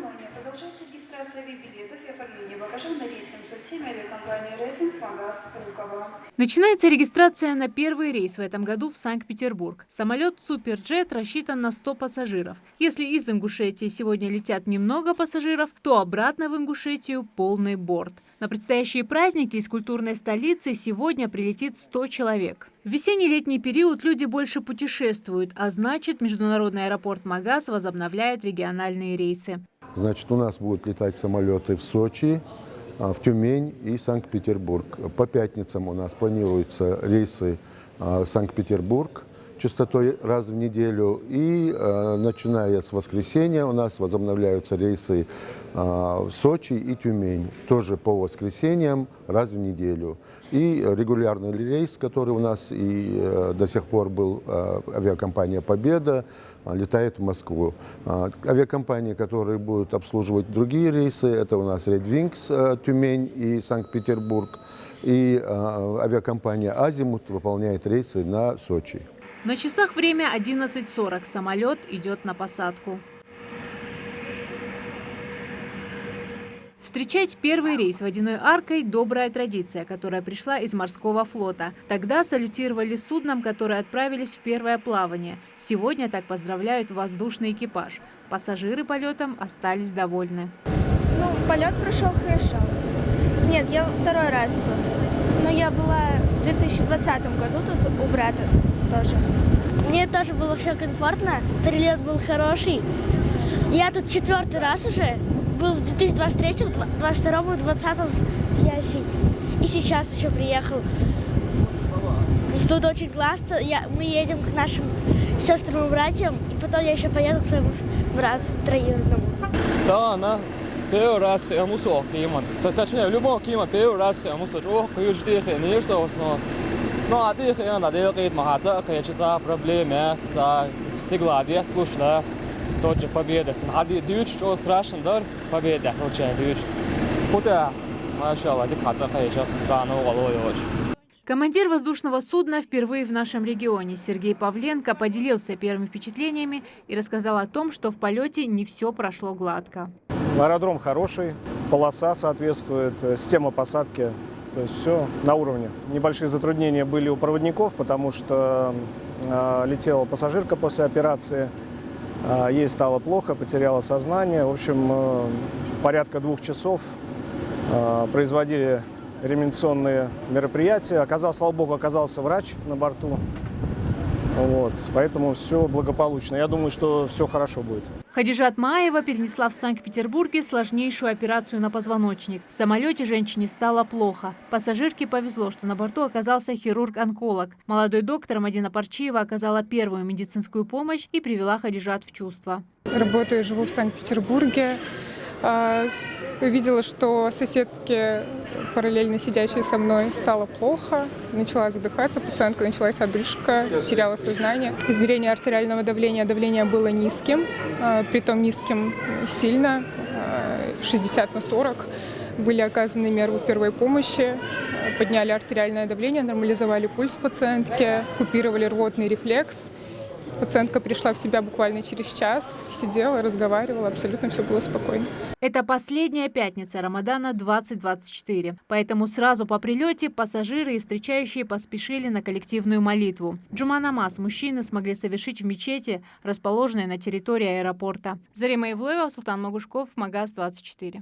Внимание! Продолжается регистрация авиабилетов и оформление багажа на рейс 707 авиакомпании Red Магаз Пулково. Начинается регистрация на первый рейс в этом году в Санкт-Петербург. Самолет Суперджет рассчитан на 100 пассажиров. Если из Ингушетии сегодня летят немного пассажиров, то обратно в Ингушетию полный борт. На предстоящие праздники из культурной столицы сегодня прилетит 100 человек. В весенне-летний период люди больше путешествуют, а значит, международный аэропорт Магаз возобновляет региональные рейсы. Значит, у нас будут летать самолеты в Сочи, в Тюмень и Санкт-Петербург. По пятницам у нас планируются рейсы Санкт-Петербург частотой раз в неделю. И начиная с воскресенья у нас возобновляются рейсы в Сочи и Тюмень. Тоже по воскресеньям раз в неделю. И регулярный рейс, который у нас и до сих пор был, авиакомпания «Победа», летает в Москву. Авиакомпании, которые будут обслуживать другие рейсы, это у нас Red Wings, Тюмень и Санкт-Петербург. И авиакомпания «Азимут» выполняет рейсы на Сочи. На часах время 11:40. Самолет идет на посадку. Встречать первый рейс водяной аркой – добрая традиция, которая пришла из морского флота. Тогда салютировали судном, которые отправились в первое плавание. Сегодня так поздравляют воздушный экипаж. Пассажиры полетом остались довольны. Полет прошел хорошо. Нет, я второй раз тут. Но я была в 2020 году тут у брата тоже. Мне тоже было все комфортно, перелет был хороший. Я тут 4-й раз уже. Был в 2023, 2022, 2020 с и сейчас еще приехал. Тут очень классно. Мы едем к нашим сестрам и братьям, и потом я еще поеду к своему брату троюродному. Да, она первый раз я мусор климат. Точнее, любой климат первый раз я мусор. Ох, южный не но. Ну, а ты надо делать махаться, конечно, проблемы, всегда вверх слушать. Тот же победа. А дюч, что страшно, да? Победа, лучше дюч. Куда? Машалла, дикаться, конечно, рано очень. Командир воздушного судна впервые в нашем регионе Сергей Павленко поделился первыми впечатлениями и рассказал о том, что в полете не все прошло гладко. Аэродром хороший, полоса соответствует, система посадки, то есть все на уровне. Небольшие затруднения были у проводников, потому что летела пассажирка после операции. Ей стало плохо, потеряла сознание. В общем, порядка 2 часов производили реанимационные мероприятия. Слава богу, оказался врач на борту. Вот, поэтому все благополучно. Я думаю, что все хорошо будет. Хадижат Маева перенесла в Санкт-Петербурге сложнейшую операцию на позвоночник. В самолете женщине стало плохо. Пассажирке повезло, что на борту оказался хирург-онколог. Молодой доктор Мадина Парчиева оказала первую медицинскую помощь и привела Хадижат в чувство. Работаю и живу в Санкт-Петербурге. Увидела, что соседке, параллельно сидящей со мной, стало плохо. Начала задыхаться, пациентка, началась одышка, теряла сознание. Измерение артериального давления, давление было низким, притом низким сильно, 60/40. Были оказаны меры первой помощи, подняли артериальное давление, нормализовали пульс пациентки, купировали рвотный рефлекс. Пациентка пришла в себя буквально через час, сидела, разговаривала, абсолютно все было спокойно. Это последняя пятница Рамадана 2024. Поэтому сразу по прилете пассажиры и встречающие поспешили на коллективную молитву. Джума намаз мужчины смогли совершить в мечети, расположенной на территории аэропорта. Зарима Ивлоева, Султан Магушков, Магаз 24.